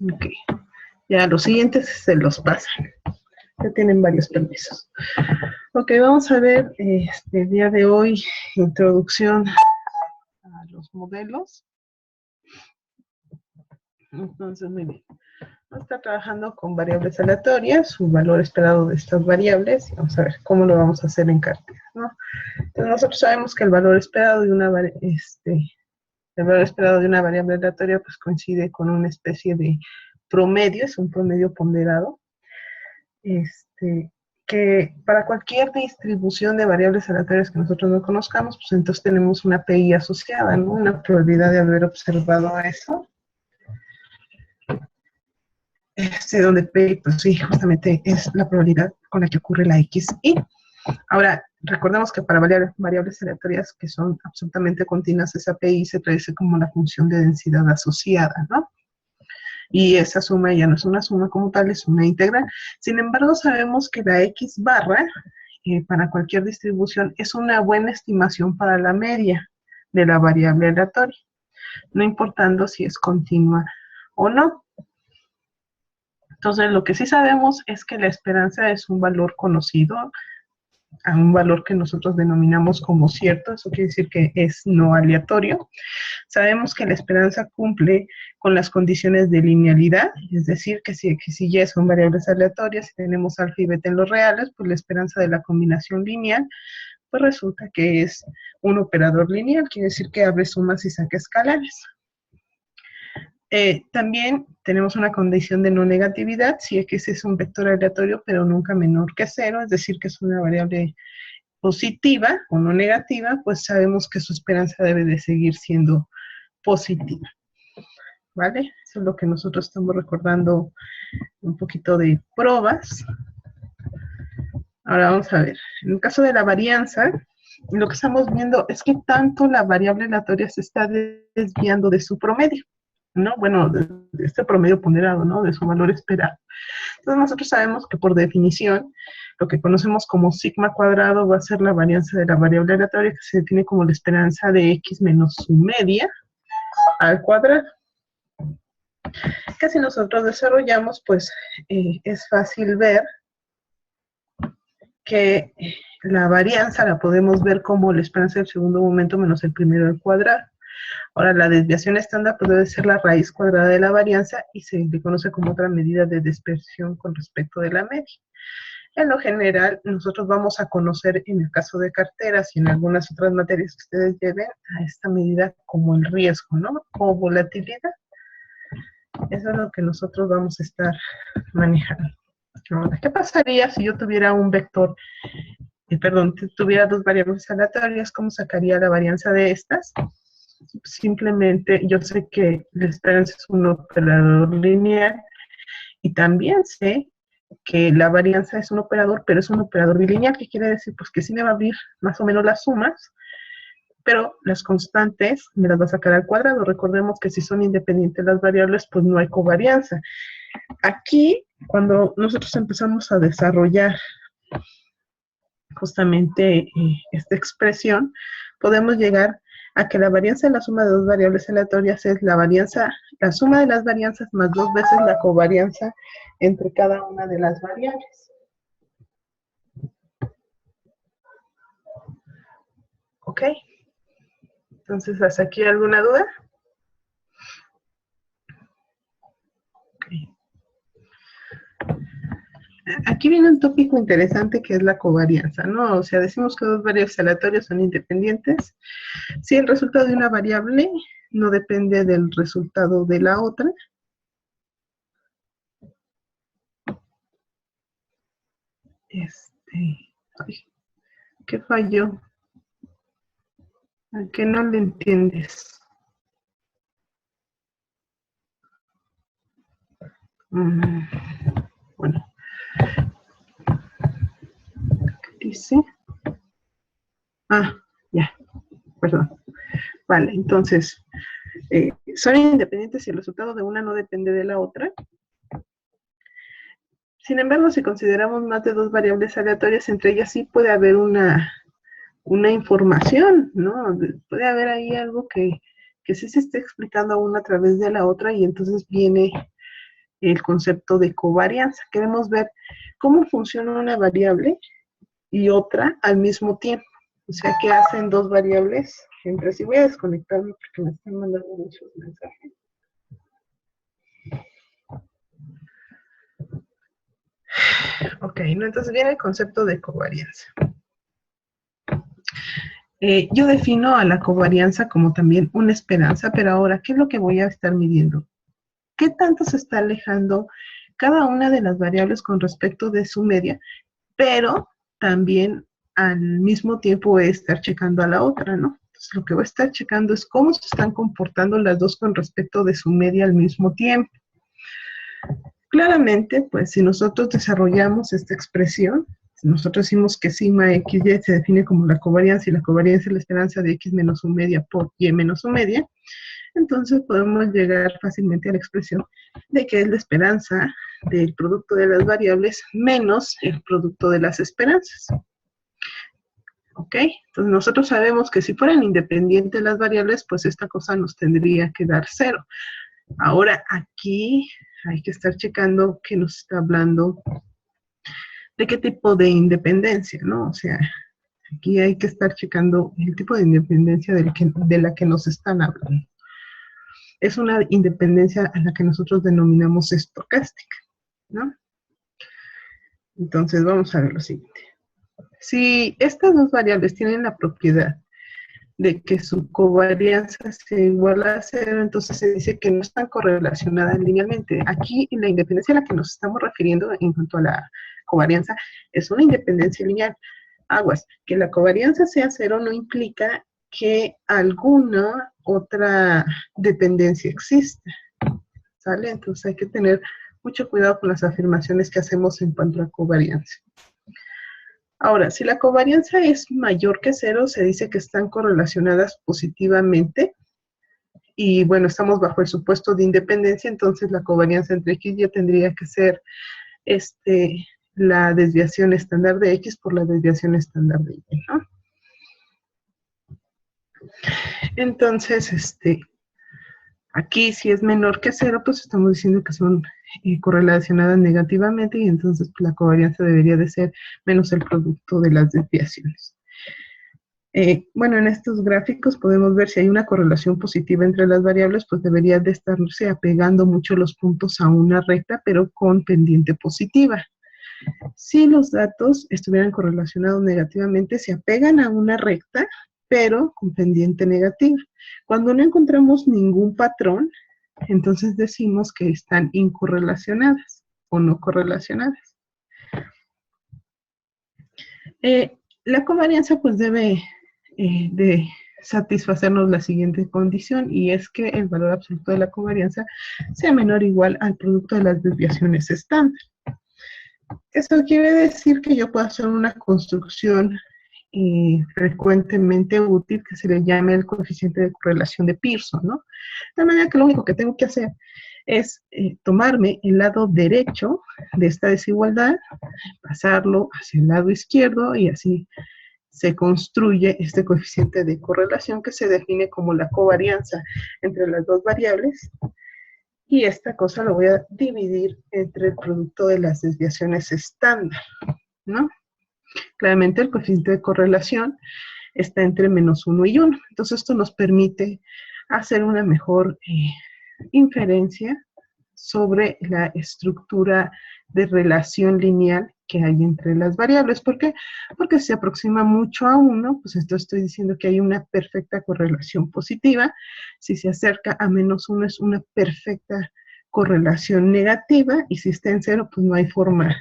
Ok. Ya los siguientes se los pasan. Ya tienen varios permisos. Ok, vamos a ver el día de hoy, introducción a los modelos. Entonces, muy bien. Vamos a estar trabajando con variables aleatorias, su valor esperado de estas variables, y vamos a ver cómo lo vamos a hacer en cartera, ¿no? Entonces, nosotros sabemos que el valor esperado de una, el valor esperado de una variable aleatoria pues coincide con una especie de promedio, es un promedio ponderado, que para cualquier distribución de variables aleatorias que nosotros no conozcamos, pues entonces tenemos una PI asociada, ¿no? Una probabilidad de haber observado eso. Donde P, pues sí, justamente es la probabilidad con la que ocurre la XY. Ahora, recordemos que para variables aleatorias que son absolutamente continuas, esa PI se traduce como la función de densidad asociada, ¿no? Y esa suma ya no es una suma como tal, es una integral. Sin embargo, sabemos que la X barra, para cualquier distribución, es una buena estimación para la media de la variable aleatoria, no importando si es continua o no. Entonces, lo que sí sabemos es que la esperanza es un valor conocido, a un valor que nosotros denominamos como cierto, eso quiere decir que es no aleatorio. Sabemos que la esperanza cumple con las condiciones de linealidad, es decir, que si X y Y son variables aleatorias y tenemos alfa y beta en los reales, pues la esperanza de la combinación lineal, pues resulta que es un operador lineal, quiere decir que abre sumas y saca escalares. También tenemos una condición de no negatividad, si X es un vector aleatorio, pero nunca menor que 0, es decir, que es una variable positiva o no negativa, pues sabemos que su esperanza debe de seguir siendo positiva. ¿Vale? Eso es lo que nosotros estamos recordando un poquito de pruebas. Ahora vamos a ver. En el caso de la varianza, lo que estamos viendo es que tanto la variable aleatoria se está desviando de su promedio, ¿no? Bueno, de este promedio ponderado, ¿no? De su valor esperado. Entonces nosotros sabemos que por definición, lo que conocemos como sigma cuadrado va a ser la varianza de la variable aleatoria, que se define como la esperanza de X menos su media al cuadrado. Que si nosotros desarrollamos, pues es fácil ver que la varianza la podemos ver como la esperanza del segundo momento menos el primero al cuadrado. Ahora, la desviación estándar puede ser la raíz cuadrada de la varianza y se le conoce como otra medida de dispersión con respecto de la media. En lo general, nosotros vamos a conocer en el caso de carteras y en algunas otras materias que ustedes lleven a esta medida como el riesgo, ¿no? O volatilidad. Eso es lo que nosotros vamos a estar manejando. Ahora, ¿qué pasaría si yo tuviera un vector, tuviera dos variables aleatorias? ¿Cómo sacaría la varianza de estas? Simplemente yo sé que la esperanza es un operador lineal y también sé que la varianza es un operador, pero es un operador bilineal, que quiere decir pues que sí me va a abrir más o menos las sumas, pero las constantes me las va a sacar al cuadrado. Recordemos que si son independientes las variables, pues no hay covarianza. Aquí, cuando nosotros empezamos a desarrollar justamente esta expresión, podemos llegar a que la varianza de la suma de dos variables aleatorias es la suma de las varianzas más dos veces la covarianza entre cada una de las variables. ¿Ok? Entonces, ¿hasta aquí alguna duda? Okay. Aquí viene un tópico interesante que es la covarianza, ¿no? O sea, decimos que dos variables aleatorias son independientes si el resultado de una variable no depende del resultado de la otra. Ay, ¿qué falló? ¿A qué no le entiendes? Bueno. ¿Qué dice? Ah, ya, perdón. Vale, entonces, son independientes si el resultado de una no depende de la otra. Sin embargo, si consideramos más de dos variables aleatorias, entre ellas sí puede haber una información, ¿no? Puede haber ahí algo que sí se esté explicando una a través de la otra y entonces viene el concepto de covarianza. Queremos ver cómo funciona una variable y otra al mismo tiempo. O sea, ¿qué hacen dos variables entre sí? Voy a desconectarme porque me están mandando muchos mensajes. Ok, ¿no? Entonces viene el concepto de covarianza. Yo defino a la covarianza como también una esperanza, pero ahora, ¿qué es lo que voy a estar midiendo? ¿Qué tanto se está alejando cada una de las variables con respecto de su media? Pero también al mismo tiempo voy a estar checando a la otra, ¿no? Entonces, lo que voy a estar checando es cómo se están comportando las dos con respecto de su media al mismo tiempo. Claramente, pues si nosotros desarrollamos esta expresión, si nosotros decimos que sigma XY se define como la covarianza y la covarianza es la esperanza de X menos su media por Y menos su media, entonces podemos llegar fácilmente a la expresión de que es la esperanza del producto de las variables menos el producto de las esperanzas. ¿Ok? Entonces nosotros sabemos que si fueran independientes las variables, pues esta cosa nos tendría que dar 0. Ahora aquí hay que estar checando que nos está hablando de qué tipo de independencia, ¿no? O sea, aquí hay que estar checando el tipo de independencia de la que nos están hablando. Es una independencia a la que nosotros denominamos estocástica, ¿no? Entonces vamos a ver lo siguiente. Si estas dos variables tienen la propiedad de que su covarianza se iguala a 0, entonces se dice que no están correlacionadas linealmente. Aquí la independencia a la que nos estamos refiriendo en cuanto a la covarianza es una independencia lineal. Aguas, que la covarianza sea 0 no implica que alguna otra dependencia exista, ¿sale? Entonces hay que tener mucho cuidado con las afirmaciones que hacemos en cuanto a covarianza. Ahora, si la covarianza es mayor que 0, se dice que están correlacionadas positivamente. Y bueno, estamos bajo el supuesto de independencia, entonces la covarianza entre X y Y tendría que ser la desviación estándar de X por la desviación estándar de Y, ¿no? Entonces, aquí si es menor que 0, pues estamos diciendo que son correlacionadas negativamente y entonces pues, la covarianza debería de ser menos el producto de las desviaciones. Bueno, en estos gráficos podemos ver si hay una correlación positiva entre las variables, pues debería de estarse apegando mucho los puntos a una recta, pero con pendiente positiva. Si los datos estuvieran correlacionados negativamente, se apegan a una recta, pero con pendiente negativa. Cuando no encontramos ningún patrón, entonces decimos que están incorrelacionadas o no correlacionadas. La covarianza pues debe de satisfacernos la siguiente condición y es que el valor absoluto de la covarianza sea menor o igual al producto de las desviaciones estándar. Eso quiere decir que yo puedo hacer una construcción frecuentemente útil que se le llame el coeficiente de correlación de Pearson, ¿no? De manera que lo único que tengo que hacer es tomarme el lado derecho de esta desigualdad, pasarlo hacia el lado izquierdo y así se construye este coeficiente de correlación que se define como la covarianza entre las dos variables. Y esta cosa lo voy a dividir entre el producto de las desviaciones estándar, ¿no? Claramente el coeficiente de correlación está entre -1 y 1. Entonces esto nos permite hacer una mejor inferencia sobre la estructura de relación lineal que hay entre las variables. ¿Por qué? Porque si se aproxima mucho a 1, pues esto estoy diciendo que hay una perfecta correlación positiva. Si se acerca a -1 es una perfecta correlación negativa y si está en 0, pues no hay forma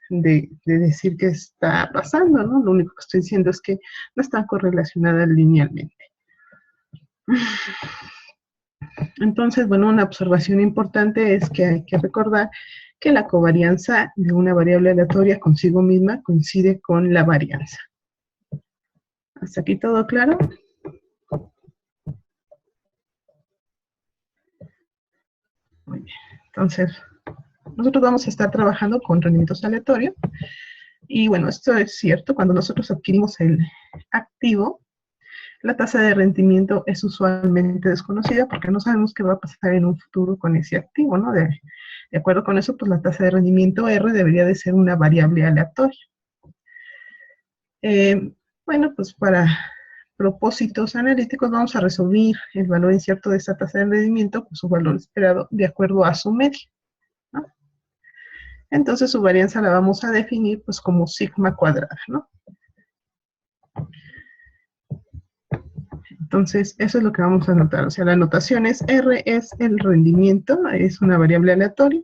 de decir qué está pasando, ¿no? Lo único que estoy diciendo es que no están correlacionadas linealmente. Entonces, bueno, una observación importante es que hay que recordar que la covarianza de una variable aleatoria consigo misma coincide con la varianza. ¿Hasta aquí todo claro? Muy bien. Entonces, nosotros vamos a estar trabajando con rendimientos aleatorios. Y bueno, esto es cierto, cuando nosotros adquirimos el activo, La tasa de rendimiento es usualmente desconocida porque no sabemos qué va a pasar en un futuro con ese activo, ¿no? De acuerdo con eso, pues la tasa de rendimiento R debería de ser una variable aleatoria. Bueno, pues para propósitos analíticos vamos a resolver el valor incierto de esta tasa de rendimiento con su valor esperado de acuerdo a su media, ¿no? Entonces su varianza la vamos a definir pues como sigma cuadrada, ¿no? Entonces, eso es lo que vamos a anotar. O sea, la notación es R es el rendimiento, es una variable aleatoria,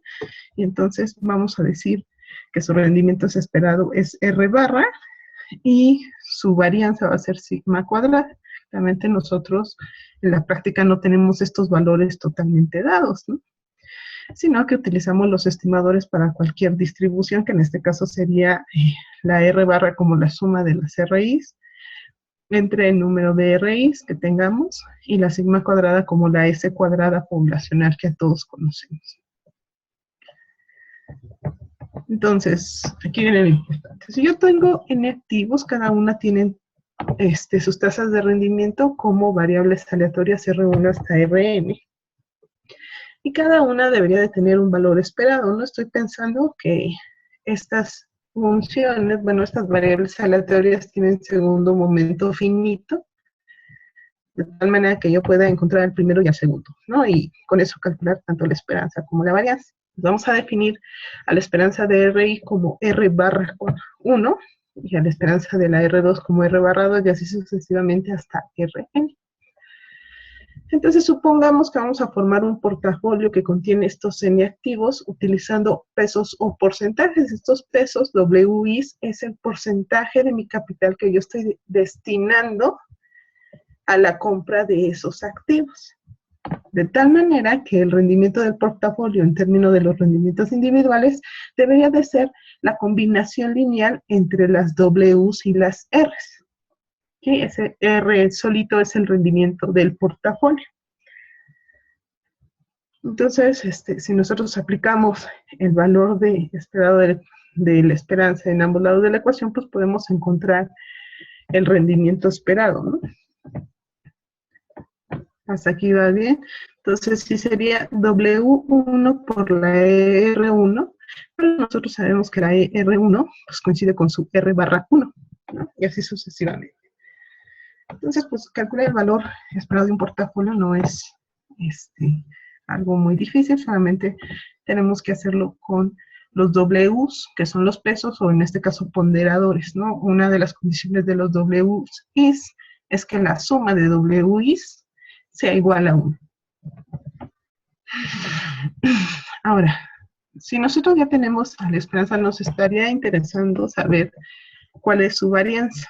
y entonces vamos a decir que su rendimiento esperado es R barra, y su varianza va a ser sigma cuadrada. Realmente nosotros en la práctica no tenemos estos valores totalmente dados, ¿no? Sino que utilizamos los estimadores para cualquier distribución, que en este caso sería la R barra como la suma de las RIs, entre el número de RIs que tengamos y la sigma cuadrada como la S cuadrada poblacional que a todos conocemos. Entonces, aquí viene lo importante. Si yo tengo N activos, cada una tiene sus tasas de rendimiento como variables aleatorias R1 hasta Rn. Y cada una debería de tener un valor esperado. No estoy pensando que estas funciones, bueno, estas variables aleatorias tienen segundo momento finito, de tal manera que yo pueda encontrar el primero y el segundo, ¿no? Y con eso calcular tanto la esperanza como la varianza. Vamos a definir a la esperanza de RI como R barra 1 y a la esperanza de la R2 como R barra 2 y así sucesivamente hasta Rn. Entonces supongamos que vamos a formar un portafolio que contiene estos N activos utilizando pesos o porcentajes. Estos pesos, WIs, es el porcentaje de mi capital que yo estoy destinando a la compra de esos activos. De tal manera que el rendimiento del portafolio en términos de los rendimientos individuales debería de ser la combinación lineal entre las Ws y las Rs. ¿Sí? Ese R solito es el rendimiento del portafolio. Entonces, si nosotros aplicamos el valor esperado de la esperanza en ambos lados de la ecuación, pues podemos encontrar el rendimiento esperado, ¿no? Hasta aquí va bien. Entonces, sí sería W1 por la R1, pero nosotros sabemos que la R1 pues, coincide con su R barra 1, ¿no? Y así sucesivamente. Entonces, pues calcular el valor esperado de un portafolio no es algo muy difícil, solamente tenemos que hacerlo con los Ws, que son los pesos, o en este caso ponderadores, ¿no? Una de las condiciones de los Ws es que la suma de Ws sea igual a 1. Ahora, si nosotros ya tenemos a la esperanza, nos estaría interesando saber cuál es su varianza.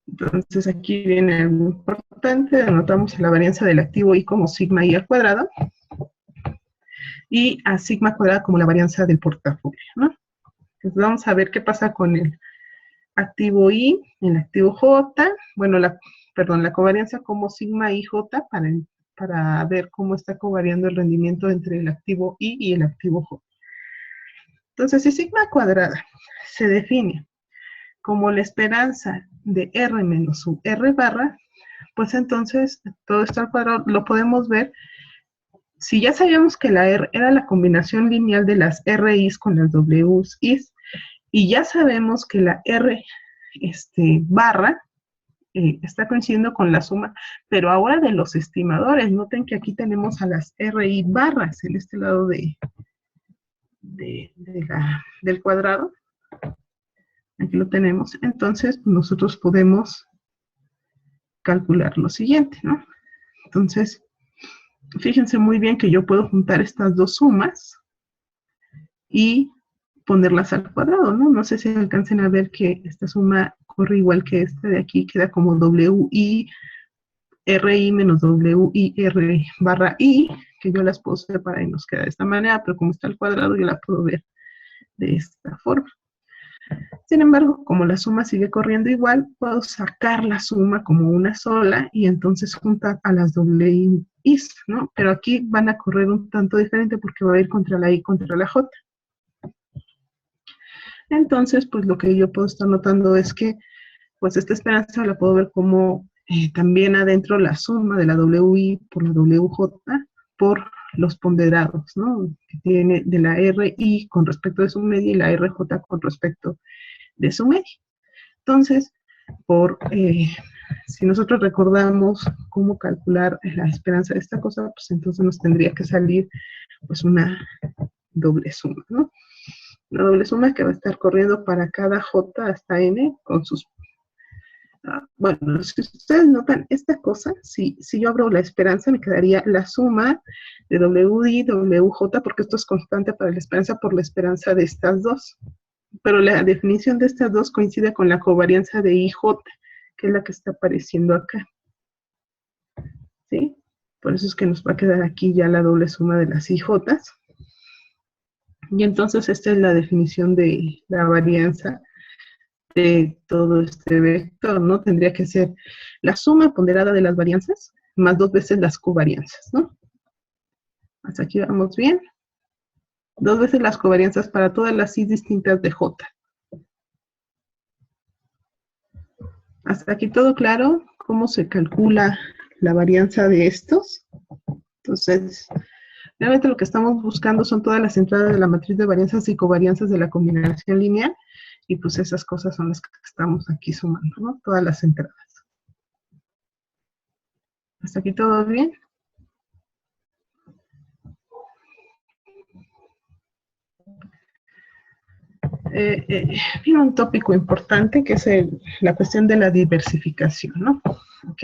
Entonces aquí viene algo importante, anotamos la varianza del activo I como sigma I al cuadrado y a sigma cuadrada como la varianza del portafolio, ¿no? Entonces vamos a ver qué pasa con el activo I, el activo J, bueno, la covarianza como sigma IJ para ver cómo está covariando el rendimiento entre el activo I y el activo J. Entonces, si sigma cuadrada se define como la esperanza de R menos su R barra, pues entonces todo esto al cuadrado lo podemos ver. Si ya sabíamos que la R era la combinación lineal de las RIs con las WIs, y ya sabemos que la R barra está coincidiendo con la suma, pero ahora de los estimadores. Noten que aquí tenemos a las RI barras en este lado del cuadrado. Aquí lo tenemos. Entonces, nosotros podemos calcular lo siguiente, ¿no? Entonces, fíjense muy bien que yo puedo juntar estas dos sumas y ponerlas al cuadrado, ¿no? No sé si alcancen a ver que esta suma corre igual que esta de aquí, queda como WI RI menos WI R barra I, que yo las puedo separar y nos queda de esta manera, pero como está al cuadrado yo la puedo ver de esta forma. Sin embargo, como la suma sigue corriendo igual, puedo sacar la suma como una sola y entonces juntar a las WIs, ¿no? Pero aquí van a correr un tanto diferente porque va a ir contra la I contra la J. Entonces, pues lo que yo puedo estar notando es que pues esta esperanza la puedo ver como también adentro la suma de la WI por la WJ por los ponderados, ¿no? Que tiene de la RI con respecto de su media y la RJ con respecto de su media. Entonces, si nosotros recordamos cómo calcular la esperanza de esta cosa, pues entonces nos tendría que salir pues una doble suma, ¿no? Una doble suma que va a estar corriendo para cada J hasta N con sus... bueno, si ustedes notan esta cosa, si yo abro la esperanza, me quedaría la suma de WI, WJ, porque esto es constante para la esperanza por la esperanza de estas dos. Pero la definición de estas dos coincide con la covarianza de IJ, que es la que está apareciendo acá. ¿Sí? Por eso es que nos va a quedar aquí ya la doble suma de las IJs. Y entonces esta es la definición de la varianza de todo este vector, ¿no? Tendría que ser la suma ponderada de las varianzas más 2 veces las covarianzas, ¿no? Hasta aquí vamos bien. 2 veces las covarianzas para todas las I distintas de J. Hasta aquí todo claro. ¿Cómo se calcula la varianza de estos? Entonces, realmente lo que estamos buscando son todas las entradas de la matriz de varianzas y covarianzas de la combinación lineal, y pues esas cosas son las que estamos aquí sumando, ¿no? Todas las entradas. ¿Hasta aquí todo bien? Viene un tópico importante que es la cuestión de la diversificación, ¿no? Ok.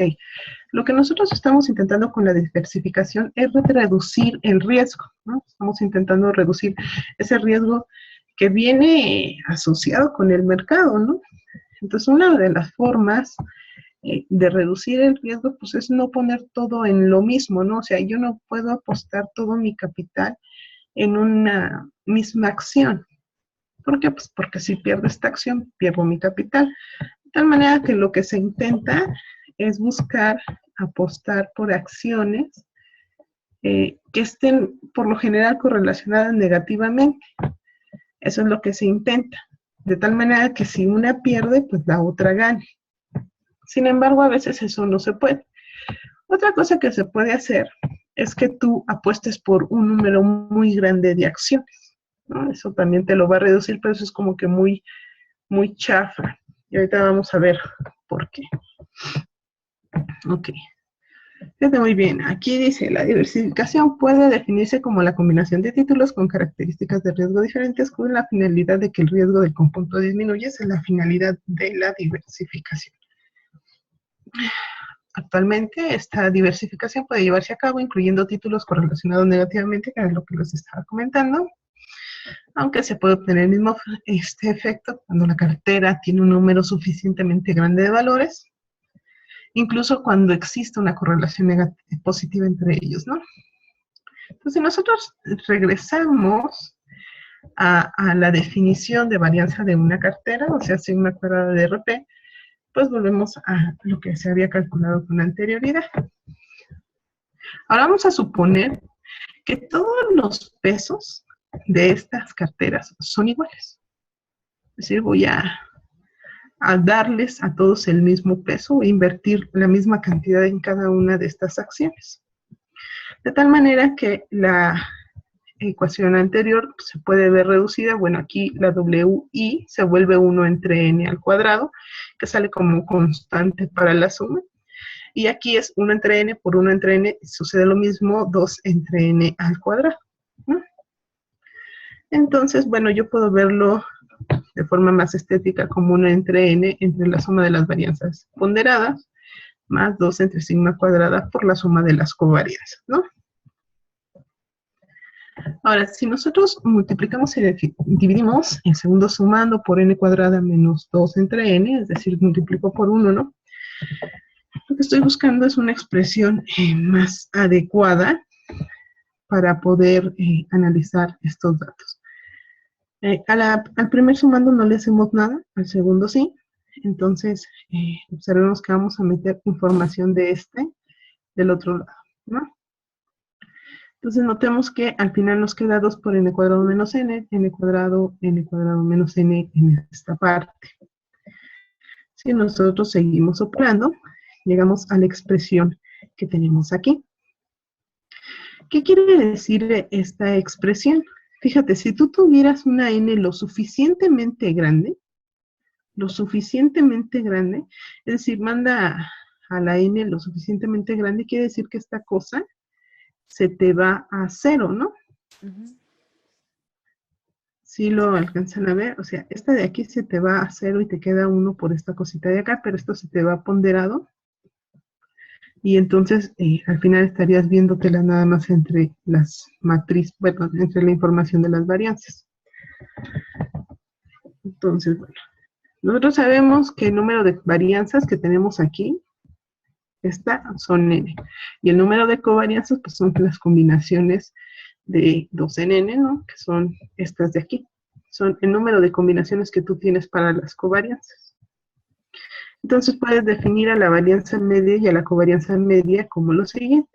Lo que nosotros estamos intentando con la diversificación es reducir el riesgo, ¿no? Estamos intentando reducir ese riesgo que viene asociado con el mercado, ¿no? Entonces, una de las formas de reducir el riesgo, pues es no poner todo en lo mismo, ¿no? O sea, yo no puedo apostar todo mi capital en una misma acción. ¿Por qué? Pues porque si pierdo esta acción, pierdo mi capital. De tal manera que lo que se intenta es buscar apostar por acciones que estén por lo general correlacionadas negativamente. Eso es lo que se intenta. De tal manera que si una pierde, pues la otra gane. Sin embargo, a veces eso no se puede. Otra cosa que se puede hacer es que tú apuestes por un número muy grande de acciones, ¿no? Eso también te lo va a reducir, pero eso es como que muy, muy chafa. Y ahorita vamos a ver por qué. Ok. Fíjate muy bien. Aquí dice, la diversificación puede definirse como la combinación de títulos con características de riesgo diferentes con la finalidad de que el riesgo del conjunto disminuya. Esa es la finalidad de la diversificación. Actualmente, esta diversificación puede llevarse a cabo incluyendo títulos correlacionados negativamente, que es lo que les estaba comentando, aunque se puede obtener el mismo efecto cuando la cartera tiene un número suficientemente grande de valores, incluso cuando existe una correlación positiva entre ellos, ¿no? Entonces, si nosotros regresamos a la definición de varianza de una cartera, o sea, sigma cuadrada de RP, pues volvemos a lo que se había calculado con anterioridad. Ahora vamos a suponer que todos los pesos de estas carteras son iguales. Es decir, voy a darles a todos el mismo peso e invertir la misma cantidad en cada una de estas acciones. De tal manera que la ecuación anterior se puede ver reducida. Bueno, aquí la WI se vuelve 1 entre n al cuadrado, que sale como constante para la suma. Y aquí es 1 entre n por 1 entre n, sucede lo mismo, 2 entre n al cuadrado, ¿no? Entonces, bueno, yo puedo verlo de forma más estética como 1 entre n entre la suma de las varianzas ponderadas más 2 entre sigma cuadrada por la suma de las covarianzas, ¿no? Ahora, si nosotros multiplicamos y dividimos el segundo sumando por n cuadrada menos 2 entre n, es decir, multiplico por 1, ¿no? Lo que estoy buscando es una expresión más adecuada para poder analizar estos datos. Al primer sumando no le hacemos nada, al segundo sí. Entonces, observemos que vamos a meter información de del otro lado, ¿no? Entonces, notemos que al final nos queda 2 por n cuadrado menos n cuadrado menos n en esta parte. Si nosotros seguimos operando, llegamos a la expresión que tenemos aquí. ¿Qué quiere decir esta expresión? Fíjate, si tú tuvieras una n lo suficientemente grande, es decir, manda a la n lo suficientemente grande, quiere decir que esta cosa se te va a cero, ¿no? Sí lo alcanzan a ver, o sea, esta de aquí se te va a cero y te queda 1 por esta cosita de acá, pero esto se te va ponderado. Y entonces, al final estarías viéndotela nada más entre las matrices, bueno, entre la información de las varianzas. Entonces, bueno, nosotros sabemos que el número de varianzas que tenemos aquí, son n. Y el número de covarianzas, pues son las combinaciones de 2 en n, ¿no? Que son estas de aquí. Son el número de combinaciones que tú tienes para las covarianzas. Entonces puedes definir a la varianza media y a la covarianza media como lo siguiente.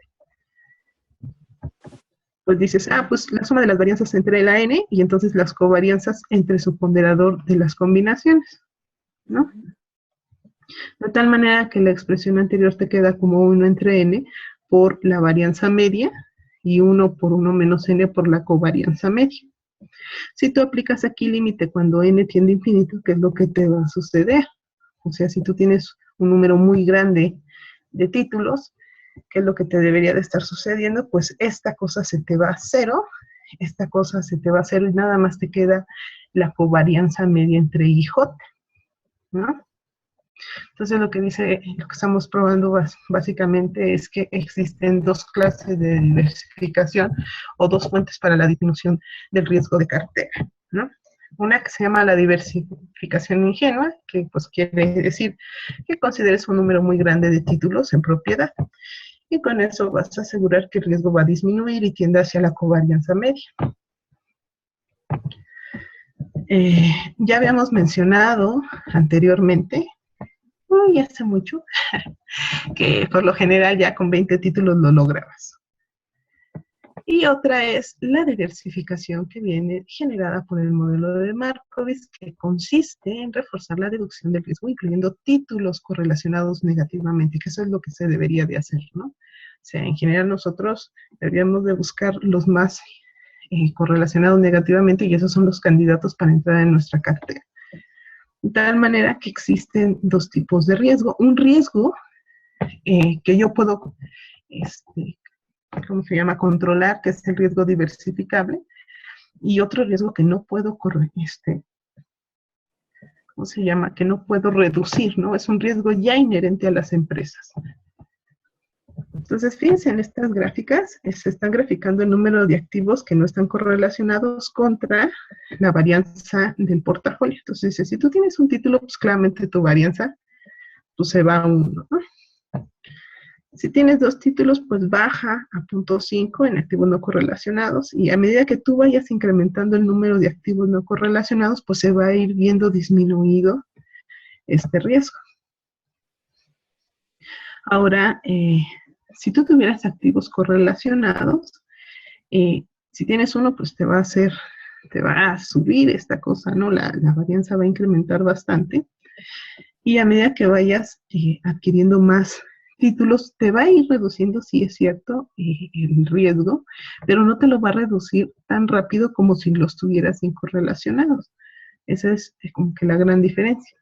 Pues dices, pues la suma de las varianzas entre la n y entonces las covarianzas entre su ponderador de las combinaciones, ¿no? De tal manera que la expresión anterior te queda como 1 entre n por la varianza media y 1 por 1 menos n por la covarianza media. Si tú aplicas aquí límite cuando n tiende a infinito, ¿qué es lo que te va a suceder? O sea, si tú tienes un número muy grande de títulos, ¿qué es lo que te debería de estar sucediendo? Pues esta cosa se te va a cero, esta cosa se te va a cero y nada más te queda la covarianza media entre I y J, ¿no? Entonces lo que estamos probando básicamente es que existen dos clases de diversificación o dos fuentes para la disminución del riesgo de cartera, ¿no? Una que se llama la diversificación ingenua, que pues quiere decir que consideres un número muy grande de títulos en propiedad. Y con eso vas a asegurar que el riesgo va a disminuir y tiende hacia la covarianza media. Ya habíamos mencionado anteriormente, hace mucho, que por lo general ya con 20 títulos lo lograbas. Y otra es la diversificación que viene generada por el modelo de Markowitz, que consiste en reforzar la deducción del riesgo, incluyendo títulos correlacionados negativamente, que eso es lo que se debería de hacer, ¿no? O sea, en general nosotros deberíamos de buscar los más correlacionados negativamente y esos son los candidatos para entrar en nuestra cartera. De tal manera que existen dos tipos de riesgo. Un riesgo que yo puedo, ¿cómo se llama? Controlar, que es el riesgo diversificable, y otro riesgo que no puedo ¿cómo se llama? Que no puedo reducir, ¿no? Es un riesgo ya inherente a las empresas. Entonces, fíjense en estas gráficas, se están graficando el número de activos que no están correlacionados contra la varianza del portafolio. Entonces, si tú tienes un título, pues claramente tu varianza pues, se va a 1, ¿no? Si tienes dos títulos, pues baja a 0.5 en activos no correlacionados y a medida que tú vayas incrementando el número de activos no correlacionados, pues se va a ir viendo disminuido este riesgo. Ahora, si tú tuvieras activos correlacionados, si tienes uno, pues te va a subir esta cosa, ¿no? La varianza va a incrementar bastante y a medida que vayas adquiriendo más títulos, te va a ir reduciendo, sí es cierto, el riesgo, pero no te lo va a reducir tan rápido como si los tuvieras incorrelacionados. Esa es como que la gran diferencia.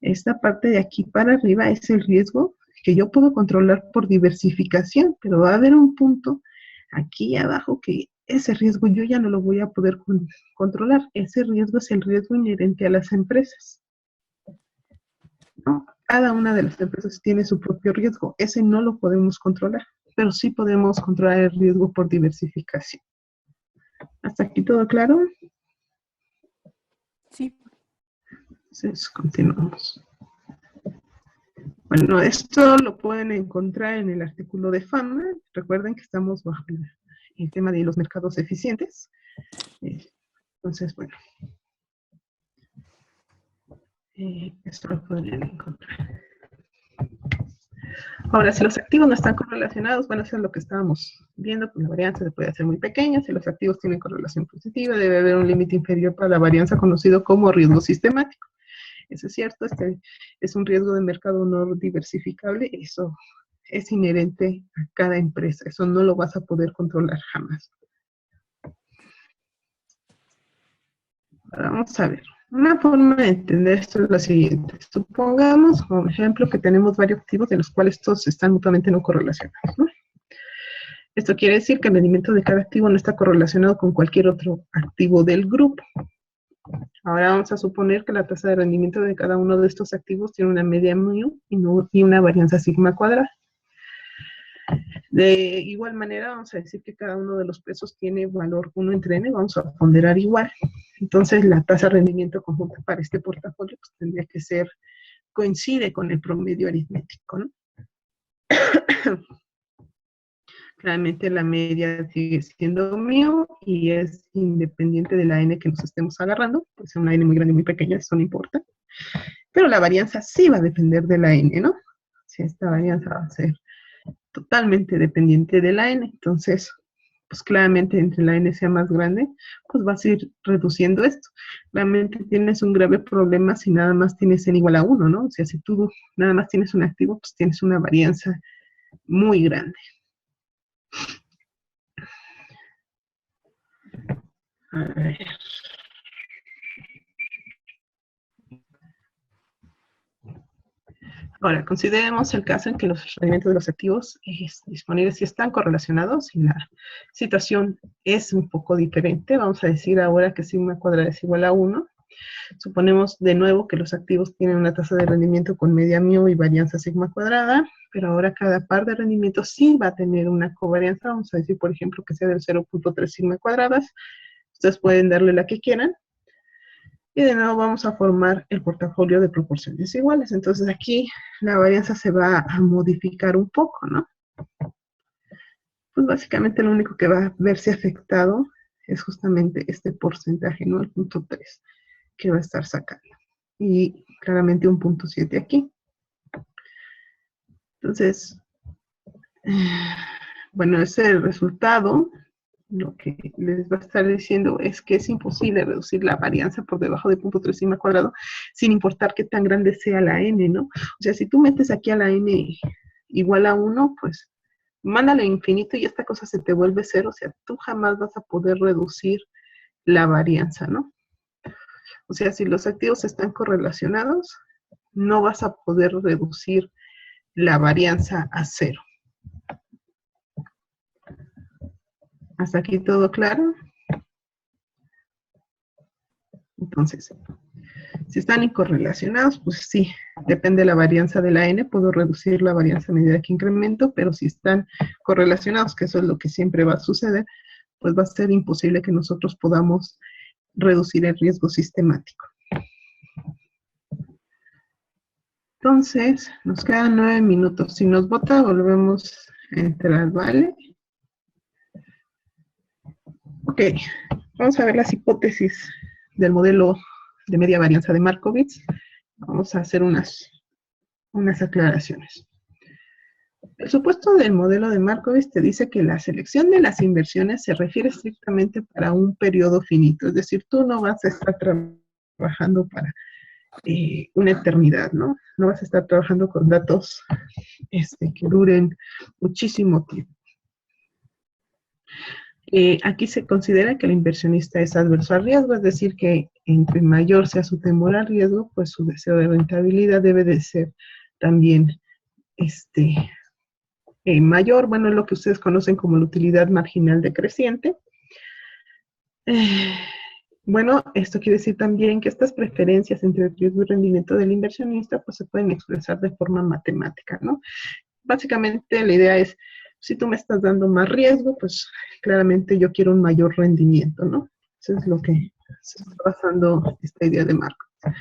Esta parte de aquí para arriba es el riesgo que yo puedo controlar por diversificación, pero va a haber un punto aquí abajo que ese riesgo yo ya no lo voy a poder controlar. Ese riesgo es el riesgo inherente a las empresas, ¿no? Cada una de las empresas tiene su propio riesgo. Ese no lo podemos controlar, pero sí podemos controlar el riesgo por diversificación. ¿Hasta aquí todo claro? Sí. Entonces, continuamos. Bueno, esto lo pueden encontrar en el artículo de Fama. Recuerden que estamos bajo el tema de los mercados eficientes. Entonces, bueno. Esto lo podrían encontrar. Ahora, si los activos no están correlacionados, bueno, eso es lo que estábamos viendo, pues la varianza puede ser muy pequeña. Si los activos tienen correlación positiva, debe haber un límite inferior para la varianza conocido como riesgo sistemático. Eso es cierto, este es un riesgo de mercado no diversificable, eso es inherente a cada empresa, eso no lo vas a poder controlar jamás. Ahora vamos a ver. Una forma de entender esto es la siguiente. Supongamos, como ejemplo, que tenemos varios activos de los cuales todos están mutuamente no correlacionados, ¿no? Esto quiere decir que el rendimiento de cada activo no está correlacionado con cualquier otro activo del grupo. Ahora vamos a suponer que la tasa de rendimiento de cada uno de estos activos tiene una media mu y una varianza sigma cuadrada. De igual manera, vamos a decir que cada uno de los pesos tiene valor 1 entre n, vamos a ponderar igual. Entonces, la tasa de rendimiento conjunta para este portafolio pues, tendría que ser, coincide con el promedio aritmético, ¿no? Claramente la media sigue siendo mu y es independiente de la n que nos estemos agarrando, puede ser una n muy grande o muy pequeña, eso no importa. Pero la varianza sí va a depender de la n, ¿no? Si esta varianza va a ser totalmente dependiente de la n, entonces, pues claramente entre la n sea más grande, pues vas a ir reduciendo esto. Claramente tienes un grave problema si nada más tienes n igual a 1, ¿no? O sea, si tú nada más tienes un activo, pues tienes una varianza muy grande. A ver. Ahora, consideremos el caso en que los rendimientos de los activos disponibles sí están correlacionados y la situación es un poco diferente. Vamos a decir ahora que sigma cuadrada es igual a 1. Suponemos de nuevo que los activos tienen una tasa de rendimiento con media mu y varianza sigma cuadrada, pero ahora cada par de rendimientos sí va a tener una covarianza. Vamos a decir, por ejemplo, que sea del 0.3 sigma cuadradas. Ustedes pueden darle la que quieran. Y de nuevo vamos a formar el portafolio de proporciones iguales. Entonces aquí la varianza se va a modificar un poco, ¿no? Pues básicamente lo único que va a verse afectado es justamente este porcentaje, ¿no? El 0.3 que va a estar sacando. Y claramente un 0.7 aquí. Entonces, bueno, ese resultado, lo que les va a estar diciendo es que es imposible reducir la varianza por debajo de 0.3 sigma cuadrado sin importar qué tan grande sea la n, ¿no? O sea, si tú metes aquí a la n igual a 1, pues mándale infinito y esta cosa se te vuelve 0, o sea, tú jamás vas a poder reducir la varianza, ¿no? O sea, si los activos están correlacionados, no vas a poder reducir la varianza a 0. ¿Hasta aquí todo claro? Entonces, si están incorrelacionados, pues sí, depende de la varianza de la n, puedo reducir la varianza a medida que incremento, pero si están correlacionados, que eso es lo que siempre va a suceder, pues va a ser imposible que nosotros podamos reducir el riesgo sistemático. Entonces, nos quedan 9 minutos. Si nos vota, volvemos a entrar, ¿vale? Ok, vamos a ver las hipótesis del modelo de media varianza de Markowitz. Vamos a hacer unas aclaraciones. El supuesto del modelo de Markowitz te dice que la selección de las inversiones se refiere estrictamente para un periodo finito, es decir, tú no vas a estar trabajando para una eternidad, ¿no? No vas a estar trabajando con datos que duren muchísimo tiempo. Aquí se considera que el inversionista es adverso al riesgo, es decir, que entre mayor sea su temor al riesgo, pues su deseo de rentabilidad debe de ser también mayor, bueno, lo que ustedes conocen como la utilidad marginal decreciente. Bueno, esto quiere decir también que estas preferencias entre el riesgo y rendimiento del inversionista, pues se pueden expresar de forma matemática, ¿no? Básicamente la idea es, si tú me estás dando más riesgo, pues claramente yo quiero un mayor rendimiento, ¿no? Eso es lo que se está basando esta idea de Markowitz.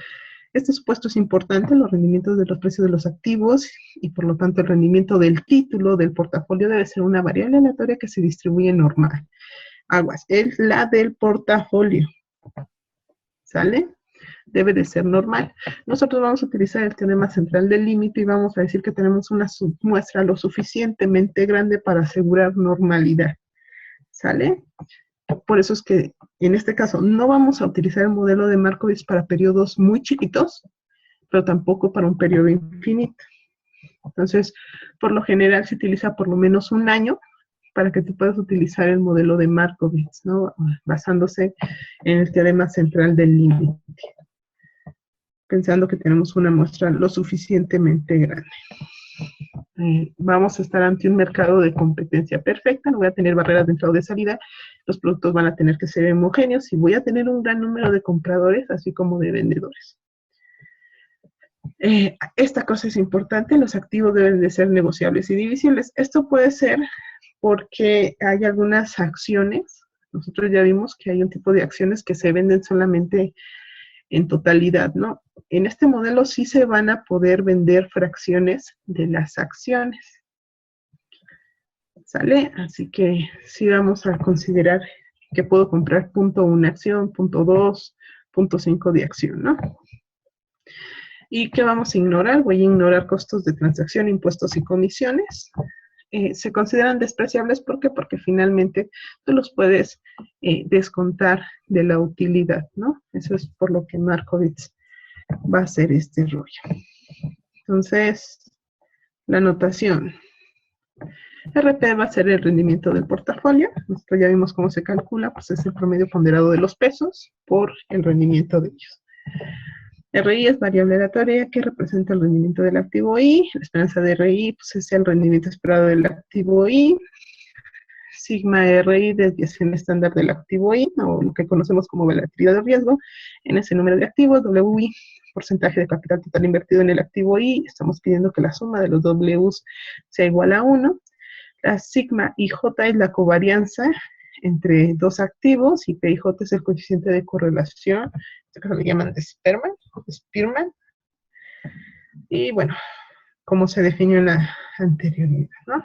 Este supuesto es importante, los rendimientos de los precios de los activos y por lo tanto el rendimiento del título del portafolio debe ser una variable aleatoria que se distribuye normal. Aguas, es la del portafolio. ¿Sale? Debe de ser normal. Nosotros vamos a utilizar el teorema central del límite y vamos a decir que tenemos una submuestra lo suficientemente grande para asegurar normalidad. ¿Sale? Por eso es que en este caso no vamos a utilizar el modelo de Markowitz para periodos muy chiquitos, pero tampoco para un periodo infinito. Entonces, por lo general se utiliza por lo menos un año para que tú puedas utilizar el modelo de Markowitz, ¿no? Basándose en el teorema central del límite, pensando que tenemos una muestra lo suficientemente grande. Vamos a estar ante un mercado de competencia perfecta, no voy a tener barreras de entrada o de salida, los productos van a tener que ser homogéneos y voy a tener un gran número de compradores, así como de vendedores. Esta cosa es importante, los activos deben de ser negociables y divisibles. Esto puede ser porque hay algunas acciones, nosotros ya vimos que hay un tipo de acciones que se venden solamente en totalidad, ¿no? En este modelo sí se van a poder vender fracciones de las acciones, ¿sale? Así que sí vamos a considerar que puedo comprar punto 1 acción, punto 2, punto 5 de acción, ¿no? ¿Y qué vamos a ignorar? Voy a ignorar costos de transacción, impuestos y comisiones. Se consideran despreciables, ¿por qué? Porque finalmente tú los puedes descontar de la utilidad, ¿no? Eso es por lo que Markowitz va a hacer este rollo. Entonces, la notación. RP va a ser el rendimiento del portafolio. Nosotros ya vimos cómo se calcula, pues es el promedio ponderado de los pesos por el rendimiento de ellos. RI es variable aleatoria que representa el rendimiento del activo I. La esperanza de RI pues, es el rendimiento esperado del activo I. Sigma RI, desviación estándar del activo I, o lo que conocemos como volatilidad de riesgo, en ese número de activos, WI, porcentaje de capital total invertido en el activo I. Estamos pidiendo que la suma de los Ws sea igual a 1. La sigma IJ es la covarianza entre dos activos y PIJ es el coeficiente de correlación, en este caso le llaman de Spearman, y bueno, como se definió en la anterioridad, ¿no?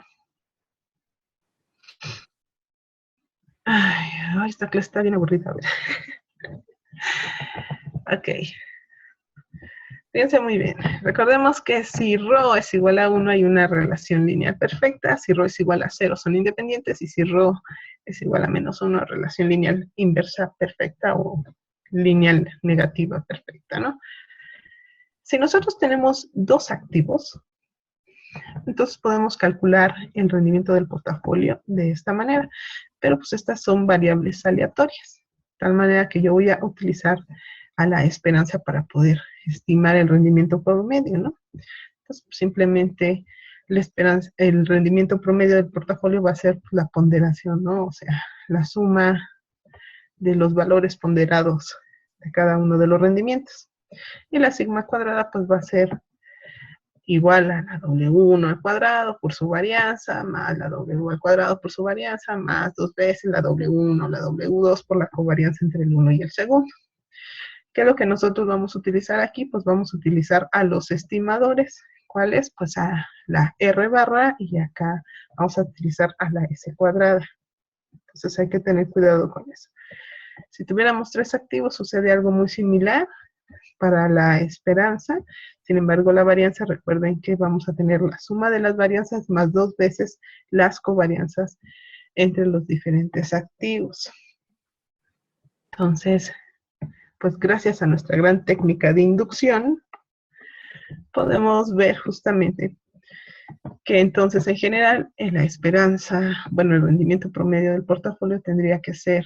Ay, esta clase está bien aburrida. Ok. Fíjense muy bien. Recordemos que si ρ es igual a 1 hay una relación lineal perfecta, si ρ es igual a 0 son independientes y si ρ es igual a -1, relación lineal inversa perfecta o lineal negativa perfecta, ¿no? Si nosotros tenemos dos activos, entonces podemos calcular el rendimiento del portafolio de esta manera, pero pues estas son variables aleatorias, de tal manera que yo voy a utilizar a la esperanza para poder estimar el rendimiento promedio, ¿no? Entonces, pues, simplemente la esperanza, el rendimiento promedio del portafolio va a ser pues, la ponderación, ¿no? O sea, la suma de los valores ponderados de cada uno de los rendimientos. Y la sigma cuadrada pues va a ser igual a la W1 al cuadrado por su varianza, más la W al cuadrado por su varianza, más 2 veces la W1 o la W2 por la covarianza entre el 1 y el segundo. ¿Qué es lo que nosotros vamos a utilizar aquí? Pues vamos a utilizar a los estimadores. ¿Cuáles? Pues a la R barra y acá vamos a utilizar a la S cuadrada. Entonces hay que tener cuidado con eso. Si tuviéramos tres activos sucede algo muy similar para la esperanza. Sin embargo, la varianza, recuerden que vamos a tener la suma de las varianzas más 2 veces las covarianzas entre los diferentes activos. Entonces, pues gracias a nuestra gran técnica de inducción, podemos ver justamente que entonces en general en la esperanza, bueno, el rendimiento promedio del portafolio tendría que ser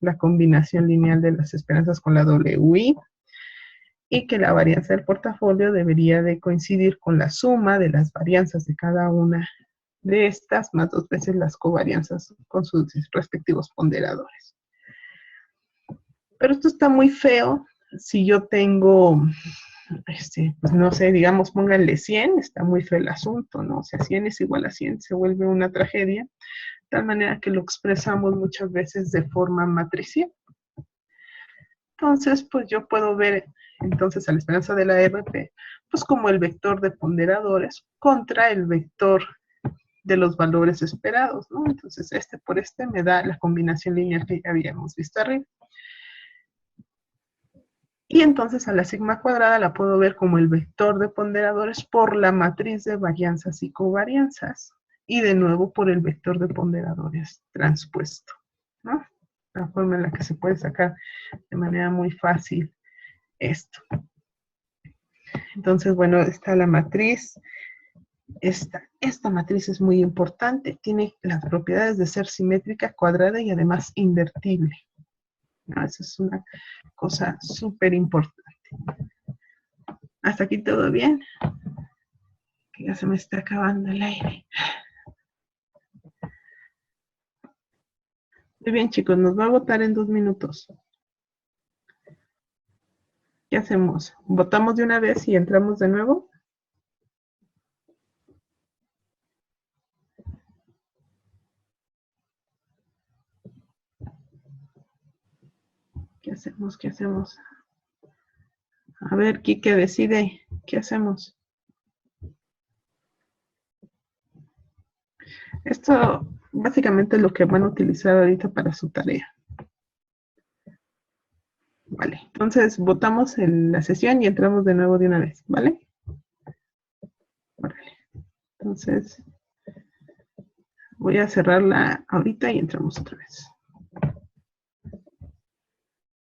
la combinación lineal de las esperanzas con la WI y que la varianza del portafolio debería de coincidir con la suma de las varianzas de cada una de estas más 2 veces las covarianzas con sus respectivos ponderadores. Pero esto está muy feo si yo tengo, pues no sé, digamos, pónganle 100, está muy feo el asunto, ¿no? O sea, 100 es igual a 100, se vuelve una tragedia, de tal manera que lo expresamos muchas veces de forma matricial. Entonces, pues yo puedo ver entonces a la esperanza de la RP, pues como el vector de ponderadores contra el vector de los valores esperados, ¿no? Entonces, este por este me da la combinación lineal que ya habíamos visto arriba. Y entonces a la sigma cuadrada la puedo ver como el vector de ponderadores por la matriz de varianzas y covarianzas. Y de nuevo por el vector de ponderadores transpuesto, ¿no? La forma en la que se puede sacar de manera muy fácil esto. Entonces, bueno, está la matriz. Esta matriz es muy importante. Tiene las propiedades de ser simétrica, cuadrada y además invertible. No, eso es una cosa súper importante. ¿Hasta aquí todo bien? Que ya se me está acabando el aire. Muy bien, chicos, nos va a votar en 2 minutos. ¿Qué hacemos? ¿Votamos de una vez y entramos de nuevo? ¿Qué hacemos? ¿Qué hacemos? A ver, Quique decide. ¿Qué hacemos? Esto básicamente es lo que van a utilizar ahorita para su tarea. Vale, entonces votamos en la sesión y entramos de nuevo de una vez, ¿vale? Órale. Entonces voy a cerrarla ahorita y entramos otra vez.